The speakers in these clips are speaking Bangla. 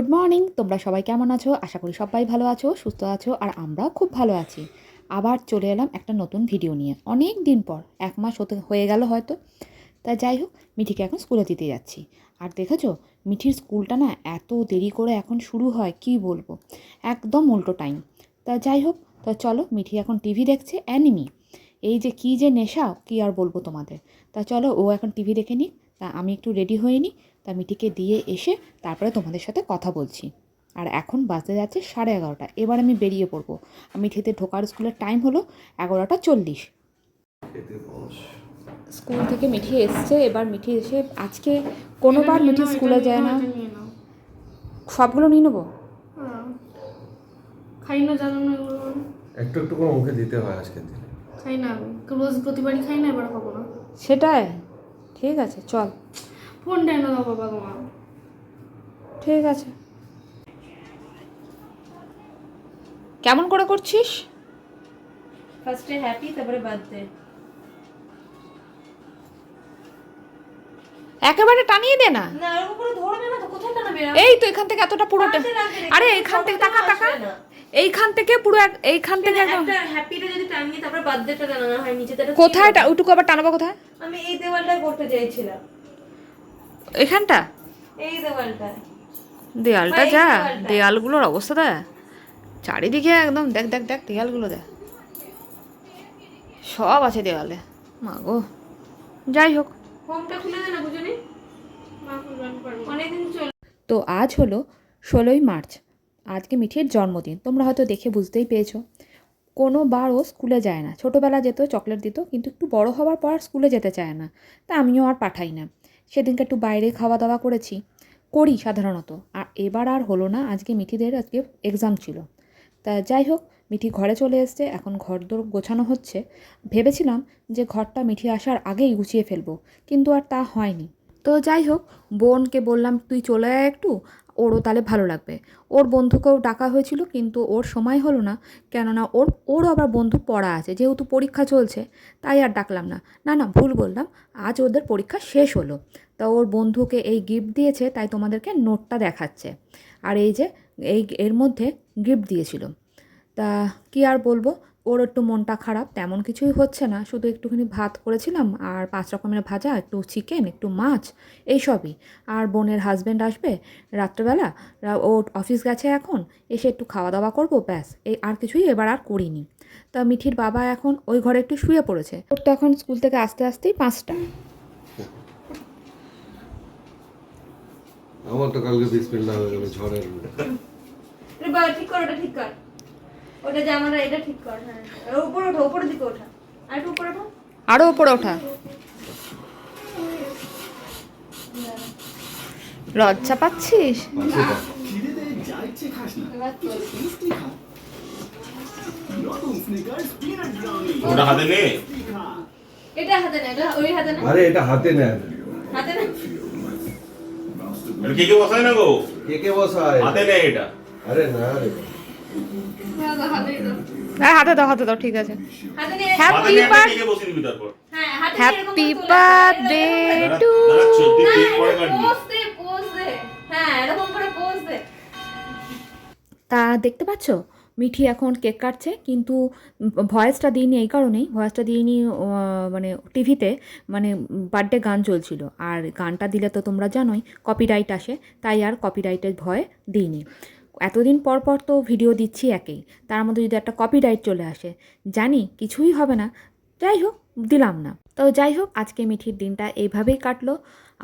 Good morning. তোমরা সবাই কেমন আছো? আশা করি সবাই ভালো আছো, সুস্থ আছো, আর আমরাও খুব ভালো আছি। আবার চলে এলাম একটা নতুন ভিডিও নিয়ে, অনেক দিন পর, 1 মাস হয়ে গেল হয়তো। তা যাই হোক, মিঠিকে এখন স্কুলে দিতে যাচ্ছি। আর দেখেছো, মিঠির স্কুলটা না এত দেরি করে এখন শুরু হয়, কি বলবো, একদম উল্টো টাইম। তা যাই হোক, তো চলো, মিঠি এখন টিভি দেখছে, অ্যানিমি। এই যে কী যে নেশা, কী আর বলবো তোমাদের। তা চলো, ও এখন টিভি দেখে নিক, তা আমি একটু রেডি হয়ে নিই। তা মিঠিকে দিয়ে এসে তারপরে তোমাদের সাথে কথা বলছি। আর এখন বাজতে যাচ্ছে 11:30। এবার আমি বেরিয়ে পড়বো। মিঠিতে ঢোকার স্কুলের টাইম হলো 11:40। স্কুল থেকে মিঠি এসছে, এবার মিঠি এসে আজকে কোনোবার মিঠি স্কুলে যায় না। সবগুলো নিয়ে নেবো। খাই না, জানো না, একটু একটু করে মুখে দিতে হয় আজকের দিনে। খাই না আমি, রোজ প্রতিবারই খাই না, এবার খাবো না। সেটাই, ঠিক আছে, চল। ফোনটা এনে দাও বাবা তোমার। ঠিক আছে। কেমন করে করছিস? ফার্স্টে হ্যাপি, তারপরে বার্থডে। একেবারে টানিয়ে দে না। না, এরকম করে ধরবে না তো, কোথায় টানাবে? এই তো এখান থেকে এতটা পুরোটা। আরে এইখান থেকে টাকা টাকা, এইখান থেকে পুরো এইখান থেকে একদম। একটা হ্যাপিটা যদি টানিয়ে তারপরে বার্থডেটা টানানো হয় নিচে, তাহলে কোথায় ওইটুকু আবার টানাবো কোথায়? আমি এই দেওয়ালটা করতে চাইছিলাম। এখানটা এই দেওয়ালটা, দেয়ালটা যা, দেয়ালগুলোর অবস্থা দেখ চারিদিকে একদম, দেখ দেখ দেখ দেয়ালগুলো দেখ, সব আছে দেওয়ালে। মা গো, যাই হোক। হোমটা খুলে দে না, বুঝলি অনেকদিন চল। তো আজ হলো 16ই মার্চ। আজকে মিঠির জন্মদিন, তোমরা হয়তো দেখে বুঝতেই পেরেছো। কোনো বারও স্কুলে যায় না। ছোটোবেলা যেত, চকলেট দিত, কিন্তু একটু বড় হওয়ার পর স্কুলে যেতে চায় না। তা আমিও আর পাঠাই না। সেদিনকে একটু বাইরে খাওয়া দাওয়া করি সাধারণত। আর এবার আর হলো না, আজকে মিঠিদের আজকে এক্সাম ছিল। তা যাই হোক, মিঠি ঘরে চলে এসছে, এখন ঘরদোর গোছানো হচ্ছে। ভেবেছিলাম যে ঘরটা মিঠি আসার আগেই গুছিয়ে ফেলবো, কিন্তু আর তা হয়নি। তো যাই হোক, বোনকে বললাম তুই চলে আয় একটু, ওরও তাহলে ভালো লাগবে। ওর বন্ধুকেও ডাকা হয়েছিল, কিন্তু ওর সময় হলো না, কেননা ওরও আবার বন্ধু পড়া আছে, যেহেতু পরীক্ষা চলছে, তাই আর ডাকলাম না। না না, ভুল বললাম, আজ ওদের পরীক্ষা শেষ হলো। তা ওর বন্ধুকে এই গিফট দিয়েছে, তাই তোমাদেরকে নোটটা দেখাচ্ছে। আর এই যে এর মধ্যে গিফট দিয়েছিল। তা কি আর বলবো, ওর একটু মনটা খারাপ, তেমন কিছুই হচ্ছে না, শুধু একটুখানি ভাত করেছিলাম, আর 5 রকমের ভাজা, একটু চিকেন, একটু মাছ, এইসবই। আর বোনের হাজব্যান্ড আসবে রাত্রেবেলা, ও অফিস গেছে এখন, এসে একটু খাওয়া দাওয়া করবো, ব্যাস। এই আর কিছুই এবার আর করিনি। তা মিঠির বাবা এখন ওই ঘরে একটু শুয়ে পড়েছে। ওর তো এখন স্কুল থেকে আসতে আসতেই 5টা। আমার তো কালকে বিসমিল্লাহ হয়ে গেল ঝড়ের। ঠিক কর, ওটা ঠিক কর, ওটা জামাটা এটা ঠিক কর। হ্যাঁ, উপরে ওঠো, উপরের দিকে ওঠা, আর একটু উপরে ওঠো, আরও উপরে ওঠা। লজ্জা পাচ্ছিস? ওটা হাতে নে, এটা হাতে নে, এটা ওই হাতে নে। আরে এটা হাতে নেয়, হাতে নে। কে কে বসায় না গো, কে বসায়? হাতে নে এটা। আরে না রে, হাতে দাও, ঠিক আছে। হাতে নে। হাতে নে, কে কে বসিয়ে দিবি তারপর। হ্যাঁ, হাতে হ্যাপি বার্থডে টু। পোজ দে, পোজ দে। হ্যাঁ, এরকম করে পোজ দে। তা দেখতে পাচ্ছ, মিঠি এখন কেক কাটছে, কিন্তু ভয়েসটা দিইনি এই কারণেই, ভয়েসটা দিইনি মানে টিভিতে মানে বার্থডে গান চলছিল, আর গানটা দিলে তো তোমরা জানোই কপিরাইট আসে, তাই আর কপিরাইটের ভয়ে দিইনি। এতদিন পর পর তো ভিডিও দিচ্ছি একেই, তার মধ্যে যদি একটা কপিরাইট চলে আসে, জানি কিছুই হবে না, যাই হোক দিলাম না। তো যাই হোক, আজকে মিঠির দিনটা এইভাবেই কাটলো।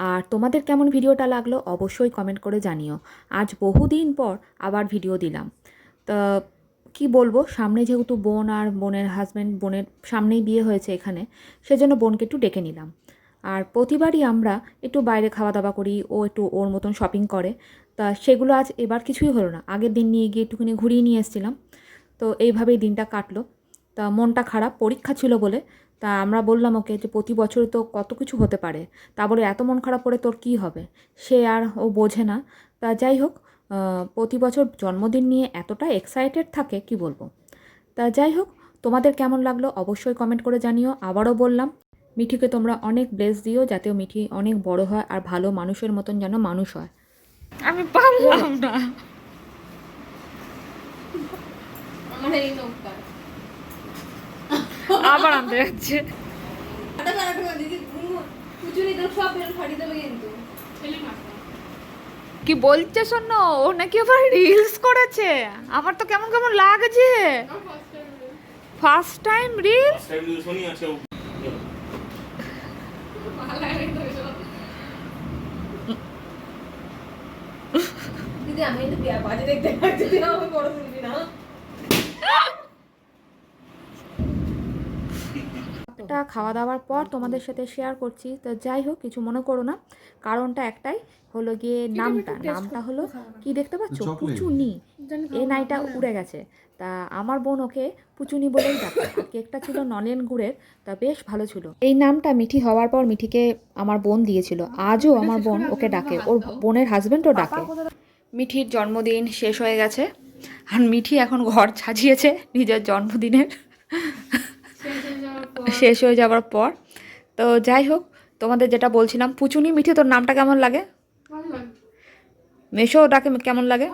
আর তোমাদের কেমন ভিডিওটা লাগলো অবশ্যই কমেন্ট করে জানিও। আজ বহুদিন পর আবার ভিডিও দিলাম। তা কি বলবো, সামনে যেহেতু বোন আর বোনের হাজব্যান্ড, বোনের সামনেই বিয়ে হয়েছে এখানে, সেজন্য বোনকে একটু ডেকে নিলাম। আর প্রতিবারই আমরা একটু বাইরে খাওয়া দাওয়া করি, ও একটু ওর মতন শপিং করে। তা সেগুলো আজ এবার কিছুই হলো না, আগের দিন নিয়ে গিয়ে একটুখানি ঘুরিয়ে নিয়ে এসেছিলাম। তো এইভাবেই দিনটা কাটলো। তা মনটা খারাপ, পরীক্ষা ছিল বলে। তা আমরা বললাম ওকে যে প্রতি বছর তো কত কিছু হতে পারে, তা বলে এত মন খারাপ করে তোর কী হবে, সে আর ও বোঝে না। তা যাই হোক, প্রতি বছর জন্মদিন নিয়ে এতটা এক্সাইটেড থাকে কি বলবো। তা যাই হোক, তোমাদের কেমন লাগলো অবশ্যই কমেন্ট করে জানিও। আবারও বললাম, মিঠিকে তোমরা অনেক ব্লেস দিও, যাতে মিঠি অনেক বড় হয় আর ভালো মানুষের মতন যেন মানুষ হয়। আমি পারলাম না। আমার এই নৌকা আবার আনতে যাচ্ছে। দিদি কুচুরি তো সব বেল ফাড়ি দেবে কিন্তু কি বলছে শোনো, ও নাকি আবার রিলস করেছে। আমার তো কেমন কেমন লাগছে। First time reels. টাইম দিয়ে শুনি আছে ও। দিদি আমি কিন্তু বিয়া বাজে দেখতে পাচ্ছি, তুই আমাকে বড় শুনবি না। একটা খাওয়া দাওয়ার পর তোমাদের সাথে শেয়ার করছি। তো যাই হোক, কিছু মনে করো না, কারণটা একটাই হলো গিয়ে নামটা হলো কি দেখতে পাচ্ছ, পুচুনি। এই নাইটা উড়ে গেছে, তা আমার বোন ওকে পুচুনি বলেই ডাকে। আর কেকটা ছিল নলেন গুড়ের, তা বেশ ভালো ছিল। এই নামটা মিঠি হওয়ার পর মিঠিকে আমার বোন দিয়েছিল। আজও আমার বোন ওকে ডাকে, ওর বোনের হাজবেন্ডও ডাকে। মিঠির জন্মদিন শেষ হয়ে গেছে, আর মিঠি এখন ঘর সাজিয়েছে নিজের জন্মদিনের শেষ হয়ে যাওয়ার পর। তো যাই হোক, তোমাদের যেটা বলছিলাম, পুচুনি মিঠি তোর নামটা কেমন লাগে? মেশো ডাকে কেমন লাগে?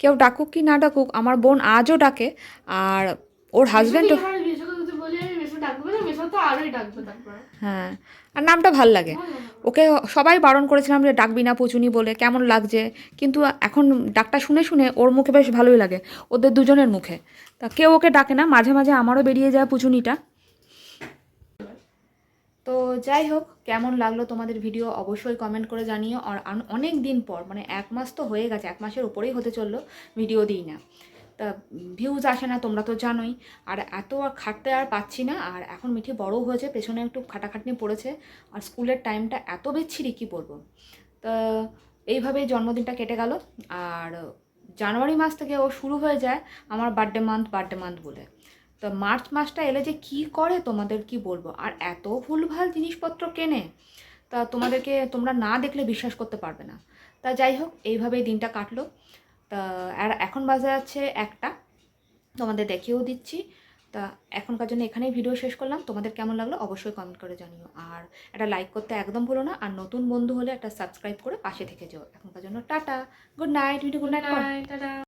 কেউ ডাকুক কি না ডাকুক, আমার বোন আজও ডাকে। আর ওর হাজব্যান্ডও, হ্যাঁ, আর নামটা ভাল লাগে। ওকে সবাই বারণ করেছিলাম যে ডাকবি না পুচুনি বলে, কেমন লাগছে, কিন্তু এখন ডাকটা শুনে শুনে ওর মুখে বেশ ভালোই লাগে, ওদের দুজনের মুখে। তা কেউ ওকে ডাকে না, মাঝে মাঝে আমারও বেরিয়ে যায় পুচুনিটা। তো যাই হোক, কেমন লাগলো তোমাদের ভিডিও অবশ্যই কমেন্ট করে জানিও। আর অনেক দিন পর, মানে 1 মাস তো হয়ে গেছে, 1 মাসের উপরেই হতে চললো ভিডিও দিই না। তা ভিউজ আসে না, তোমরা তো জানোই। আর এত আর খাটতে আর পাচ্ছি না। আর এখন মিঠি বড়ও হয়েছে, পেছনে একটু খাটাখাটনি পড়েছে। আর স্কুলের টাইমটা এত বিচ্ছিরি কী বলবো। তা এইভাবেই জন্মদিনটা কেটে গেল। আর জানুয়ারি মাস থেকে ও শুরু হয়ে যায় আমার বার্থডে মান্থ বলে। তো মার্চ মাসটা এলে যে কি করে তোমাদের কি বলবো। আর এত ভুলভাল জিনিসপত্র কেনে, তা তোমরা না দেখলে বিশ্বাস করতে পারবে না। তা যাই হোক, এইভাবেই দিনটা কাটলো। তা আর এখন বাজে যাচ্ছে 1টা, তোমাদের দেখিয়েও দিচ্ছি। তা এখনকার জন্য এখানেই ভিডিও শেষ করলাম। তোমাদের কেমন লাগলো অবশ্যই কমেন্ট করে জানিও। আর একটা লাইক করতে একদম ভুলো না। আর নতুন বন্ধু হলে একটা সাবস্ক্রাইব করে পাশে থেকে যেও। এখনকার জন্য tata, good night. Good night.